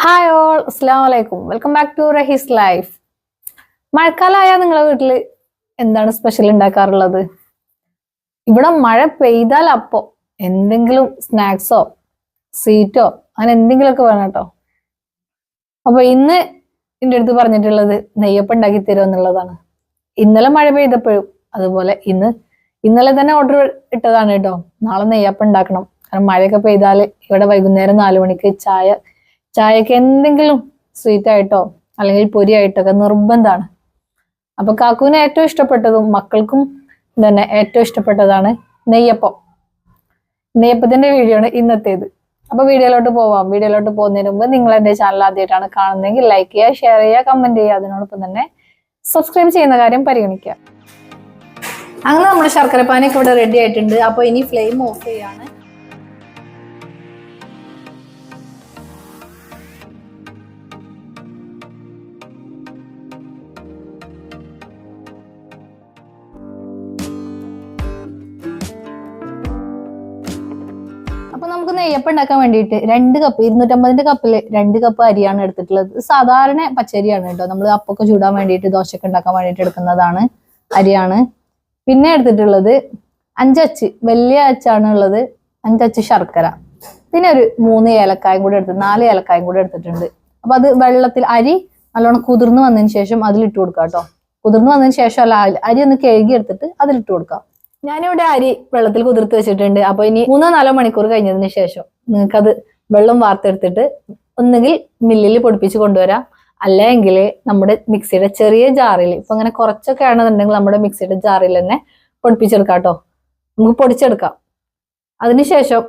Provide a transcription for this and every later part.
Hi all, അസ്സലാമു അലൈക്കും. Welcome back to Rahees life. മഴക്കാലമായാൽ നിങ്ങളെ വീട്ടിൽ എന്താണ് സ്പെഷ്യൽ ഉണ്ടാക്കാറുള്ളത്? ഇവിടെ മഴ പെയ്താൽ അപ്പോ എന്തെങ്കിലും സ്നാക്സോ സ്വീറ്റോ അങ്ങനെ എന്തെങ്കിലുമൊക്കെ വേണം കേട്ടോ. അപ്പൊ ഇന്ന് എൻ്റെ അടുത്ത് പറഞ്ഞിട്ടുള്ളത് നെയ്യപ്പം ഉണ്ടാക്കി തരുമോ എന്നുള്ളതാണ്. ഇന്നലെ മഴ പെയ്തപ്പോഴും അതുപോലെ ഇന്നലെ തന്നെ ഓർഡർ ഇട്ടതാണ് കേട്ടോ. നാളെ നെയ്യപ്പം ഉണ്ടാക്കണം. കാരണം മഴയൊക്കെ പെയ്താൽ ഇവിടെ വൈകുന്നേരം 4 മണിക്ക് ചായക്ക് എന്തെങ്കിലും സ്വീറ്റ് ആയിട്ടോ അല്ലെങ്കിൽ പൊരി ആയിട്ടൊക്കെ നിർബന്ധമാണ്. അപ്പൊ കാക്കുവിന് ഏറ്റവും ഇഷ്ടപ്പെട്ടതും മക്കൾക്കും തന്നെ ഏറ്റവും ഇഷ്ടപ്പെട്ടതാണ് നെയ്യപ്പത്തിന്റെ വീഡിയോ ആണ് ഇന്നത്തേത്. അപ്പൊ വീഡിയോയിലോട്ട് പോവാം. വീഡിയോയിലോട്ട് പോകുന്നതിന് മുമ്പ് നിങ്ങൾ എന്റെ ചാനൽ ആദ്യമായിട്ടാണ് കാണുന്നതെങ്കിൽ ലൈക്ക് ചെയ്യുക, ഷെയർ ചെയ്യുക, കമന്റ് ചെയ്യുക. അതിനോടൊപ്പം തന്നെ സബ്സ്ക്രൈബ് ചെയ്യുന്ന കാര്യം പരിഗണിക്കുക. അങ്ങനെ നമ്മുടെ ശർക്കര പാനിയൊക്കെ ഇവിടെ റെഡി ആയിട്ടുണ്ട്. അപ്പൊ ഇനി ഫ്ലെയിം ഓഫ് ചെയ്യാണ്. അപ്പൊ നമുക്ക് നെയ്യപ്പം ഉണ്ടാക്കാൻ വേണ്ടിയിട്ട് 2 കപ്പ് 250 കപ്പില് 2 കപ്പ് അരിയാണ് എടുത്തിട്ടുള്ളത്. സാധാരണ പച്ചരിയാണ് കേട്ടോ. നമ്മൾ അപ്പൊക്കെ ചൂടാൻ വേണ്ടിയിട്ട് ദോശയൊക്കെ ഉണ്ടാക്കാൻ വേണ്ടിയിട്ട് എടുക്കുന്നതാണ് അരിയാണ്. പിന്നെ എടുത്തിട്ടുള്ളത് 5 അച്ച്, വലിയ അച്ചാണ് ഉള്ളത്. 5 അച്ച് ശർക്കര, പിന്നെ ഒരു 3 ഏലക്കായും കൂടെ 4 ഏലക്കായും കൂടെ എടുത്തിട്ടുണ്ട്. അപ്പൊ അത് വെള്ളത്തിൽ അരി നല്ലോണം കുതിർന്ന് വന്നതിന് ശേഷം അതിലിട്ട് കൊടുക്കാം കേട്ടോ. കുതിർന്ന് വന്നതിന് ശേഷം അല്ല, അരി ഒന്ന് കഴുകി എടുത്തിട്ട് അതിലിട്ട് കൊടുക്കാം. ഞാനിവിടെ അരി വെള്ളത്തിൽ കുതിർത്ത് വെച്ചിട്ടുണ്ട്. അപ്പൊ ഇനി 3-4 മണിക്കൂർ കഴിഞ്ഞതിന് ശേഷം നിങ്ങൾക്കത് വെള്ളം വാർത്തെടുത്തിട്ട് ഒന്നുകിൽ മില്ലിൽ പൊടിപ്പിച്ച് കൊണ്ടുവരാം, അല്ലെങ്കിൽ നമ്മുടെ മിക്സിയുടെ ചെറിയ ജാറിൽ, ഇപ്പൊ അങ്ങനെ കുറച്ചൊക്കെ ആണെന്നുണ്ടെങ്കിൽ നമ്മുടെ മിക്സിയുടെ ജാറിൽ തന്നെ പൊടിപ്പിച്ചെടുക്കാം കേട്ടോ. നമുക്ക് പൊടിച്ചെടുക്കാം. അതിനുശേഷം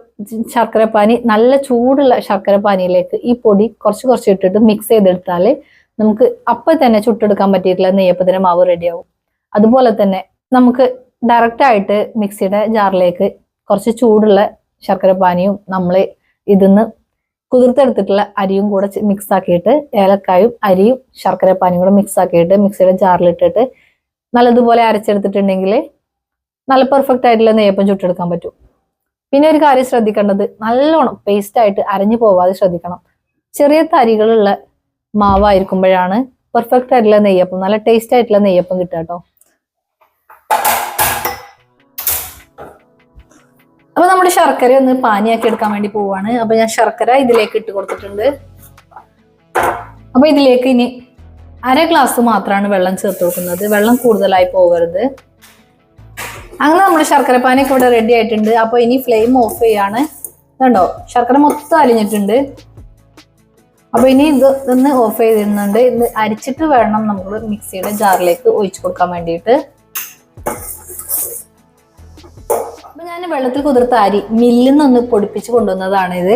ശർക്കരപ്പാനി, നല്ല ചൂടുള്ള ശർക്കരപ്പാനിയിലേക്ക് ഈ പൊടി കുറച്ച് ഇട്ടിട്ട് മിക്സ് ചെയ്തെടുത്താൽ നമുക്ക് അപ്പം തന്നെ ചുട്ടെടുക്കാൻ പറ്റിയിട്ടുള്ള നെയ്യപ്പത്തിന് മാവ് റെഡിയാവും. അതുപോലെ തന്നെ നമുക്ക് ഡയറക്റ്റ് ആയിട്ട് മിക്സിയുടെ ജാറിലേക്ക് കുറച്ച് ചൂടുള്ള ശർക്കരപ്പാനിയും നമ്മൾ ഇതിന്ന് കുതിർത്തെടുത്തിട്ടുള്ള അരിയും കൂടെ മിക്സ് ആക്കിയിട്ട്, ഏലക്കായും അരിയും ശർക്കരപ്പാനിയും കൂടെ മിക്സ് ആക്കിയിട്ട് മിക്സിയുടെ ജാറിലിട്ടിട്ട് നല്ലതുപോലെ അരച്ചെടുത്തിട്ടുണ്ടെങ്കിൽ നല്ല പെർഫെക്റ്റ് ആയിട്ടുള്ള നെയ്യപ്പം ചുട്ടെടുക്കാൻ പറ്റും. പിന്നെ ഒരു കാര്യം ശ്രദ്ധിക്കേണ്ടത്, നല്ലോണം പേസ്റ്റ് ആയിട്ട് അരഞ്ഞു പോവാതെ ശ്രദ്ധിക്കണം. ചെറിയ തരികളുള്ള മാവായിരിക്കുമ്പോഴാണ് പെർഫെക്റ്റ് ആയിട്ടുള്ള നെയ്യപ്പം, നല്ല ടേസ്റ്റ് ആയിട്ടുള്ള നെയ്യപ്പം കിട്ടുക കേട്ടോ. അപ്പൊ നമ്മുടെ ശർക്കര ഒന്ന് പാനിയാക്കി എടുക്കാൻ വേണ്ടി പോവാണ്. അപ്പൊ ഞാൻ ശർക്കര ഇതിലേക്ക് ഇട്ട് കൊടുത്തിട്ടുണ്ട്. അപ്പൊ ഇതിലേക്ക് ഇനി 1/2 ഗ്ലാസ് മാത്രമാണ് വെള്ളം ചേർത്ത് കൊടുക്കുന്നത്. വെള്ളം കൂടുതലായി പോകരുത്. അങ്ങനെ നമ്മുടെ ശർക്കര പാനിയൊക്കെ ഇവിടെ റെഡി ആയിട്ടുണ്ട്. അപ്പൊ ഇനി ഫ്ലെയിം ഓഫ് ചെയ്യാണ്. കണ്ടോ, ശർക്കര മൊത്തം അലിഞ്ഞിട്ടുണ്ട്. അപ്പൊ ഇനി ഇതൊന്ന് ഓഫ് ചെയ്തിരുന്നുണ്ട്. ഇത് അരിച്ചിട്ട് വേണം നമ്മൾ മിക്സിയുടെ ജാറിലേക്ക് ഒഴിച്ചു കൊടുക്കാൻ വേണ്ടിയിട്ട്. അപ്പൊ ഞാൻ വെള്ളത്തിൽ കുതിർത്ത അരി മില്ലിൽ നിന്നൊന്ന് പൊടിപ്പിച്ച് കൊണ്ടുവന്നതാണ് ഇത്.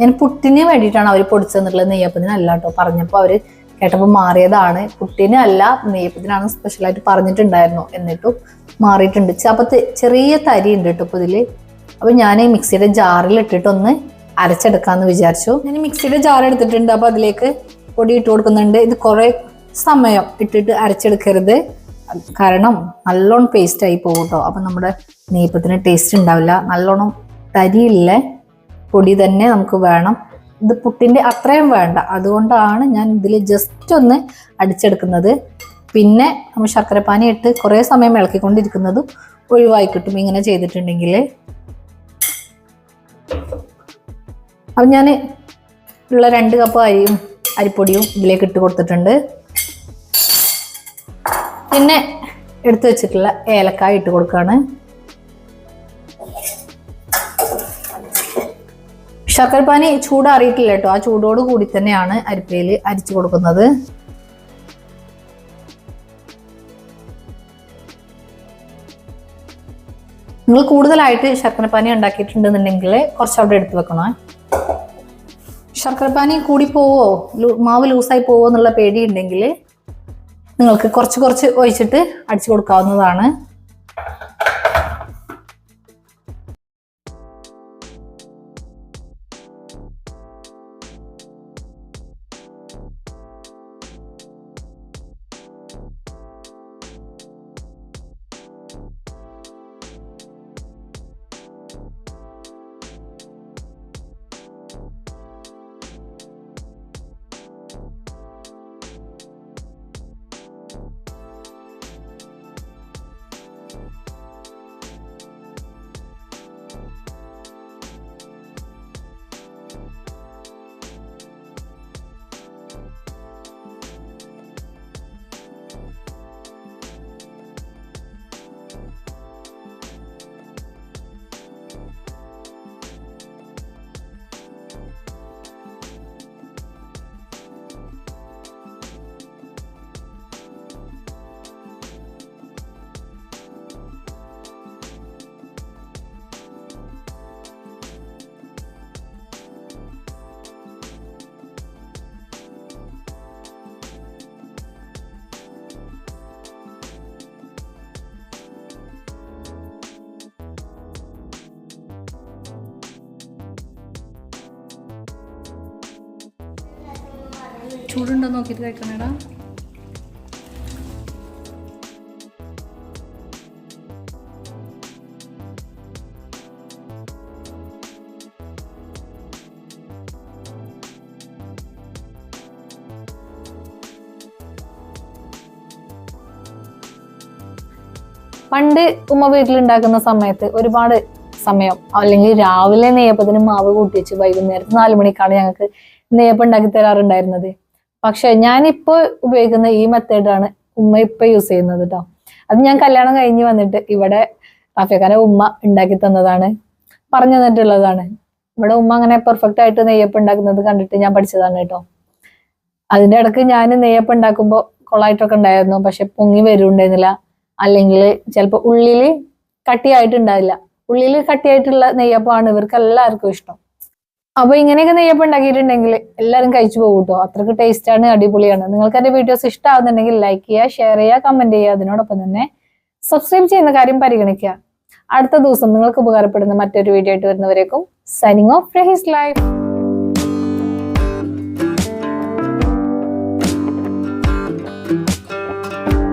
ഞാൻ പുട്ടിന് വേണ്ടിയിട്ടാണ് അവർ പൊടിച്ചു തന്നിട്ടുള്ളത്, നെയ്യപ്പത്തിന് അല്ല കേട്ടോ. പറഞ്ഞപ്പോൾ അവര് കേട്ടപ്പോൾ മാറിയതാണ്. പുട്ടിന് അല്ല, നെയ്യപ്പത്തിനാണ് സ്പെഷ്യലായിട്ട് പറഞ്ഞിട്ടുണ്ടായിരുന്നു. എന്നിട്ടും മാറിയിട്ടുണ്ട്. അപ്പൊ ചെറിയ തരി ഉണ്ട് കേട്ടോ ഇപ്പൊ ഇതില്. അപ്പൊ ഞാൻ മിക്സിയുടെ ജാറിൽ ഇട്ടിട്ടൊന്ന് അരച്ചെടുക്കാന്ന് വിചാരിച്ചു. ഞാൻ മിക്സിയുടെ ജാർ എടുത്തിട്ടുണ്ട്. അപ്പൊ അതിലേക്ക് പൊടി ഇട്ട് കൊടുക്കുന്നുണ്ട്. ഇത് കുറെ സമയം ഇട്ടിട്ട് അരച്ചെടുക്കരുത്, കാരണം നല്ലോണം പേസ്റ്റ് ആയി പോകും കേട്ടോ. അപ്പൊ നമ്മുടെ നെയ്യപ്പത്തിന് ടേസ്റ്റ് ഉണ്ടാവില്ല. നല്ലോണം തരിയില്ല പൊടി തന്നെ നമുക്ക് വേണം. ഇത് പുട്ടിന്റെ അത്രയും വേണ്ട. അതുകൊണ്ടാണ് ഞാൻ ഇതിൽ ജസ്റ്റ് ഒന്ന് അടിച്ചെടുക്കുന്നത്. പിന്നെ നമ്മൾ ശർക്കരപ്പാനി ഇട്ട് കുറെ സമയം ഇളക്കിക്കൊണ്ടിരിക്കുന്നതും ഒഴിവായി കിട്ടും ഇങ്ങനെ ചെയ്തിട്ടുണ്ടെങ്കിൽ. അപ്പം ഞാൻ ഉള്ള 2 കപ്പ് അരിപ്പൊടിയും ഇതിലേക്ക് ഇട്ട് കൊടുത്തിട്ടുണ്ട്. പിന്നെ എടുത്തു വെച്ചിട്ടുള്ള ഏലക്കായ ഇട്ട് കൊടുക്കുകയാണ്. ശർക്കരപ്പാനി ചൂടാറിയിട്ടില്ല കേട്ടോ. ആ ചൂടോട് കൂടി തന്നെയാണ് അരിപ്പയിൽ അരിച്ചു കൊടുക്കുന്നത്. നിങ്ങൾ കൂടുതലായിട്ട് ശർക്കരപ്പാനി ഉണ്ടാക്കിയിട്ടുണ്ടെന്നുണ്ടെങ്കിൽ കുറച്ച് അവിടെ എടുത്തു വെക്കണം. ശർക്കരപ്പാനി കൂടി പോവോ, മാവ് ലൂസായി പോവോ എന്നുള്ള പേടി ഉണ്ടെങ്കിൽ നിങ്ങൾക്ക് കുറച്ച് ഒഴിച്ചിട്ട് അടിച്ചു കൊടുക്കാവുന്നതാണ്. ചൂടുണ്ടോ നോക്കിയിട്ട് കഴിക്കണേടാ. പണ്ട് ഉമ്മ വീട്ടിലുണ്ടാക്കുന്ന സമയത്ത് ഒരുപാട് സമയം അല്ലെങ്കിൽ രാവിലെ നെയ്യപ്പത്തിന് മാവ് കൂട്ടി വെച്ച് വൈകുന്നേരത്ത് 4 മണിക്കാണ് ഞങ്ങൾക്ക് നെയ്യപ്പം ഉണ്ടാക്കി തരാറുണ്ടായിരുന്നത്. പക്ഷെ ഞാനിപ്പോ ഉപയോഗിക്കുന്ന ഈ മെത്തേഡാണ് ഉമ്മ ഇപ്പൊ യൂസ് ചെയ്യുന്നത് കേട്ടോ. അത് ഞാൻ കല്യാണം കഴിഞ്ഞ് വന്നിട്ട് ഇവിടെ റാഫിക്കാന്റെ ഉമ്മ ഉണ്ടാക്കി തന്നതാണ്, പറഞ്ഞു തന്നിട്ടുള്ളതാണ്. ഇവിടെ ഉമ്മ അങ്ങനെ പെർഫെക്റ്റ് ആയിട്ട് നെയ്യപ്പം ഉണ്ടാക്കുന്നത് കണ്ടിട്ട് ഞാൻ പഠിച്ചതാണ് കേട്ടോ. അതിന്റെ ഇടക്ക് ഞാൻ നെയ്യപ്പം ഉണ്ടാക്കുമ്പോൾ കൊള്ളായിട്ടൊക്കെ ഉണ്ടായിരുന്നു, പക്ഷെ പൊങ്ങി വരുന്നുണ്ടായിരുന്നില്ല. അല്ലെങ്കിൽ ചിലപ്പോൾ ഉള്ളില് കട്ടിയായിട്ടുണ്ടാവില്ല. ഉള്ളിൽ കട്ടിയായിട്ടുള്ള നെയ്യപ്പമാണ് ഇവർക്ക് എല്ലാവർക്കും ഇഷ്ടം. അപ്പൊ ഇങ്ങനെയൊക്കെ നെയ്യപ്പം ഉണ്ടാക്കിയിട്ടുണ്ടെങ്കിൽ എല്ലാവരും കഴിച്ചു പോകും കേട്ടോ. അത്രയ്ക്ക് ടേസ്റ്റ് ആണ്, അടിപൊളിയാണ്. നിങ്ങൾക്ക് എന്റെ വീഡിയോസ് ഇഷ്ടമാകുന്നുണ്ടെങ്കിൽ ലൈക്ക് ചെയ്യുക, ഷെയർ ചെയ്യുക, കമന്റ് ചെയ്യുക. അതിനോടൊപ്പം തന്നെ സബ്സ്ക്രൈബ് ചെയ്യുന്ന കാര്യം പരിഗണിക്കുക. അടുത്ത ദിവസം നിങ്ങൾക്ക് ഉപകാരപ്പെടുന്ന മറ്റൊരു വീഡിയോ ആയിട്ട് വരുന്നവരേക്കും സൈനിങ് ഓഫ് റഹീസ് ലൈഫ്.